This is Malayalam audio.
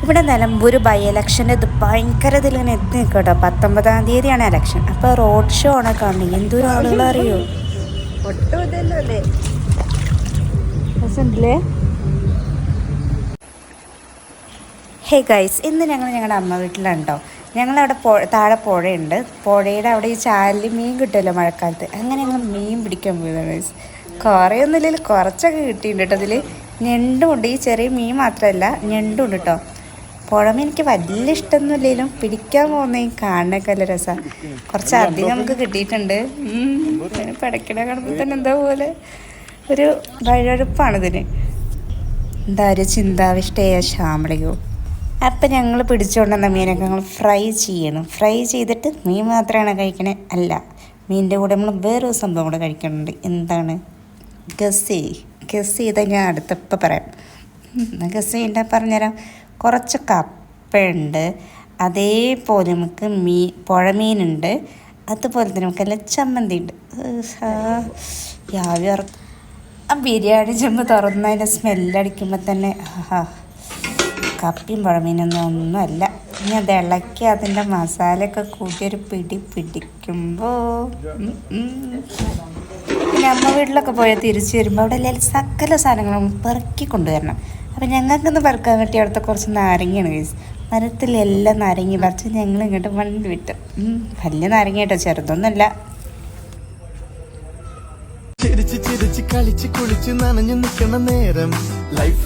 ഇവിടെ നിലമ്പൂർ ബൈ ഇലക്ഷൻ്റെ ഇത് ഭയങ്കര ഇതിലിങ്ങനെ എത്തി നിൽക്കട്ടോ. 19-ാം തീയതിയാണ് ഇലക്ഷൻ. അപ്പോൾ റോഡ് ഷോ ആണ് കാണുന്നത്. എന്തോരം ആളുകൾ അറിയോ. ഹേ ഗൈസ്, ഇന്ന് ഞങ്ങൾ ഞങ്ങളുടെ അമ്മ വീട്ടിലുണ്ടോ. ഞങ്ങളവിടെ താഴെ പുഴയുണ്ട്. പുഴയുടെ അവിടെ ഈ ചാലിൽ മീൻ കിട്ടുമല്ലോ മഴക്കാലത്ത്. അങ്ങനെ ഞങ്ങൾ മീൻ പിടിക്കാൻ പോയതാണ് ഗൈസ്. കുറേ ഒന്നുമില്ലെങ്കിൽ കുറച്ചൊക്കെ കിട്ടിയിട്ടുണ്ട് കേട്ടോ. അതിൽ ഞണ്ടുമുണ്ട്. ഈ ചെറിയ മീൻ മാത്രമല്ല, ഞണ്ടുണ്ട് കേട്ടോ. പുഴമീൻ എനിക്ക് വലിയ ഇഷ്ടമൊന്നുമില്ലെങ്കിലും പിടിക്കാൻ പോകുന്ന ഈ കാണാനൊക്കെ നല്ല രസമാണ്. കുറച്ചധികം നമുക്ക് കിട്ടിയിട്ടുണ്ട്. പിടയ്ക്കണ കാണുമ്പോൾ തന്നെ എന്താ പോലെ ഒരു വഴുവഴുപ്പാണിതിന്. എന്താ ഒരു ചിന്താവിഷ്ടയ ശ്യാമളയോ. അപ്പം ഞങ്ങൾ പിടിച്ചുകൊണ്ടുവന്ന മീനൊക്കെ ഞങ്ങൾ ഫ്രൈ ചെയ്യണം. ഫ്രൈ ചെയ്തിട്ട് മീൻ മാത്രമാണ് കഴിക്കണേ അല്ല, മീനിൻ്റെ കൂടെ നമ്മൾ വേറൊരു സംഭവം കൂടെ കഴിക്കുന്നുണ്ട്. എന്താണ്? ഗസ് ചെയ്താൽ ഞാൻ അടുത്തപ്പം പറയാം. ഗസ് ചെയ്യണ്ട പറഞ്ഞുതരാം. കുറച്ച് കപ്പയുണ്ട്, അതേപോലെ നമുക്ക് പുഴമീനുണ്ട്, അതുപോലെ തന്നെ നമുക്ക് നല്ല ചമ്മന്തി ഉണ്ട്. ആ ബിരിയാണി ചെമ്പ് തുറന്നതിൻ്റെ സ്മെല്ലടിക്കുമ്പോൾ തന്നെ കപ്പിയും പുഴമീനൊന്നും ഒന്നുമല്ല. ഇനി അത് ഇളക്കി അതിൻ്റെ മസാലയൊക്കെ കൂട്ടിയൊരു പിടി പിടിക്കുമ്പോൾ പിന്നെ അമ്മ വീട്ടിലൊക്കെ പോയാൽ തിരിച്ചു വരുമ്പോൾ അവിടെ എല്ലാവരും സകല സാധനങ്ങളും പെറുക്കി കൊണ്ടുവരണം. അപ്പം ഞങ്ങൾക്കൊന്ന് പെറുക്കാൻ കിട്ടിയ അവിടുത്തെ കുറച്ച് നാരങ്ങയാണ് കേസ്. മരത്തിലെല്ലാം നാരങ്ങ പറിച്ച് ഞങ്ങൾ ഇങ്ങോട്ട് വണ്ടി വിട്ടു. വലിയ നാരങ്ങ കേട്ടോ, ചെറുതൊന്നുമല്ല. ചിരിച്ച് ചിരിച്ച് കളിച്ച് കുളിച്ച് നനഞ്ഞു നിൽക്കണ നേരം ലൈഫ്